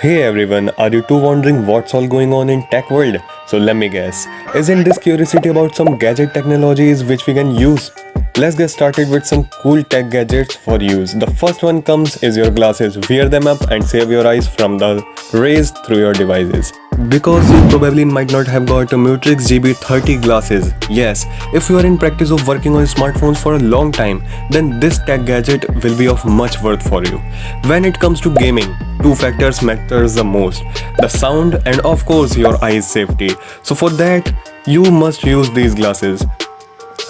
Hey everyone, are you too wondering what's all going on in tech world? So let me guess. Isn't this curiosity about some gadget technologies which we can use? Let's get started with some cool tech gadgets for use. The first one comes is your glasses. Wear them up and save your eyes from the rays through your devices. Because you probably might not have got a Mutrix GB30 glasses. Yes, if you are in practice of working on smartphones for a long time, then this tech gadget will be of much worth for you. When it comes to gaming, two factors matters the most: the sound and of course your eyes safety. So for that, you must use these glasses.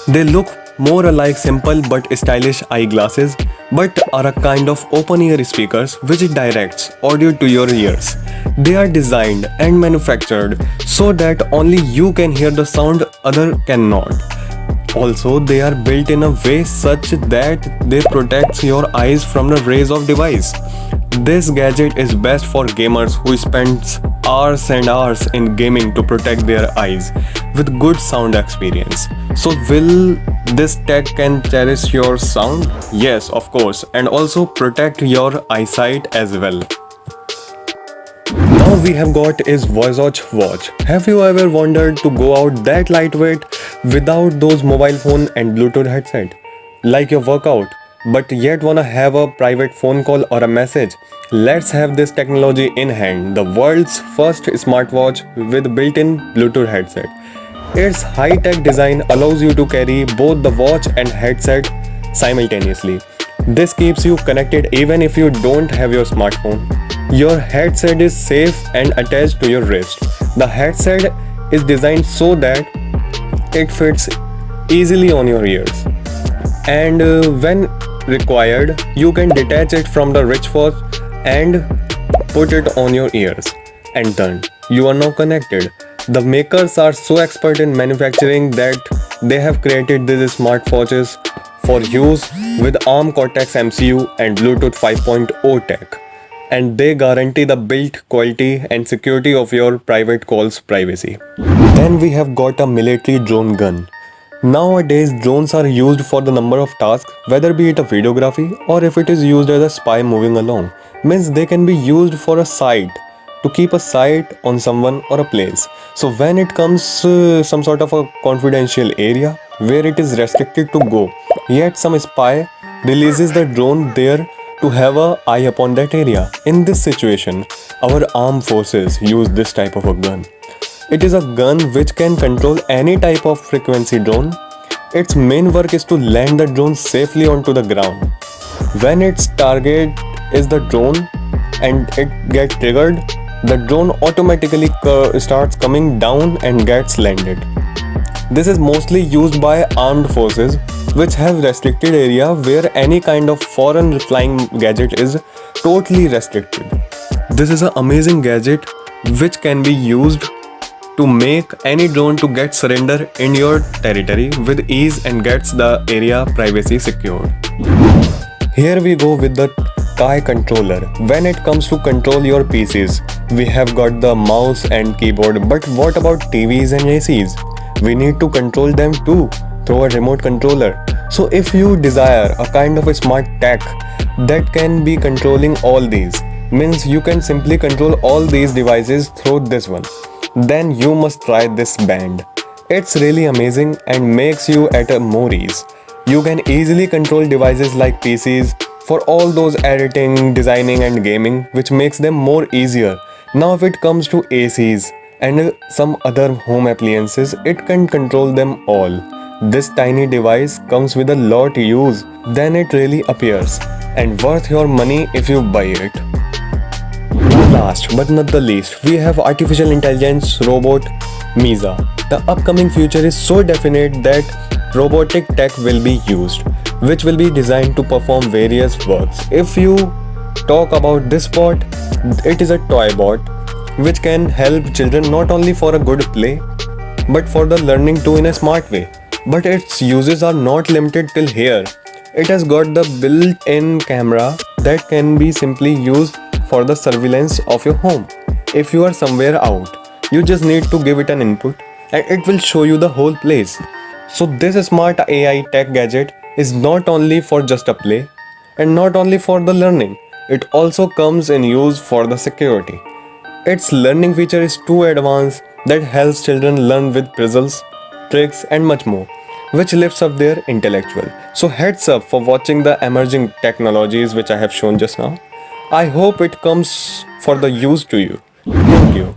They look more like simple but stylish eyeglasses, but are a kind of open-ear speakers which directs audio to your ears. They are designed and manufactured so that only you can hear the sound other cannot. Also, they are built in a way such that they protects your eyes from the rays of device. This gadget is best for gamers who spends hours and hours in gaming to protect their eyes with good sound experience. So will this tech can cherish your sound? Yes, of course, and also protect your eyesight as well. Now we have got is VoiceWatch watch. Have you ever wondered to go out that lightweight without those mobile phone and Bluetooth headset? Like your workout, but yet wanna have a private phone call or a message? Let's have this technology in hand. The world's first smartwatch with built-in Bluetooth headset. Its high-tech design allows you to carry both the watch and headset simultaneously. This keeps you connected even if you don't have your smartphone. Your headset is safe and attached to your wrist. The headset is designed so that it fits easily on your ears. And when required, you can detach it from the wristwatch and put it on your ears. And done. You are now connected. The makers are so expert in manufacturing that they have created these smartwatches for use with ARM Cortex MCU and Bluetooth 5.0 tech. And they guarantee the build quality and security of your private calls privacy. Then we have got a military drone gun. Nowadays, drones are used for the number of tasks, whether be it a videography or if it is used as a spy moving along. Means they can be used for a sight, to keep a sight on someone or a place. So when it comes some sort of a confidential area where it is restricted to go, yet some spy releases the drone there to have an eye upon that area. In this situation, our armed forces use this type of a gun. It is a gun which can control any type of frequency drone. Its main work is to land the drone safely onto the ground. When its target is the drone and it gets triggered, the drone automatically starts coming down and gets landed. This is mostly used by armed forces which have restricted area where any kind of foreign flying gadget is totally restricted. This is an amazing gadget which can be used to make any drone to get surrender in your territory with ease and gets the area privacy secured. Here we go with the Kai controller. When it comes to control your PCs, we have got the mouse and keyboard, but what about TVs and ACs? We need to control them too through a remote controller. So if you desire a kind of a smart tech that can be controlling all these, means you can simply control all these devices through this one, then you must try this band. It's really amazing and makes you at a more ease. You can easily control devices like PCs for all those editing, designing and gaming, which makes them more easier. Now if it comes to ACs and some other home appliances, it can control them all. This tiny device comes with a lot use, then it really appears and worth your money if you buy it. Last but not the least, we have artificial intelligence robot Misa. The upcoming future is so definite that robotic tech will be used, which will be designed to perform various works. If you talk about this bot, it is a toy bot which can help children not only for a good play but for the learning too in a smart way. But its uses are not limited till here. It has got the built-in camera that can be simply used for the surveillance of your home. If you are somewhere out, you just need to give it an input and it will show you the whole place. So this smart AI tech gadget is not only for just a play and not only for the learning, it also comes in use for the security. Its learning feature is too advanced that helps children learn with puzzles, tricks, and much more, which lifts up their intellectual. So, heads up for watching the emerging technologies which I have shown just now. I hope it comes for the use to you. Thank you.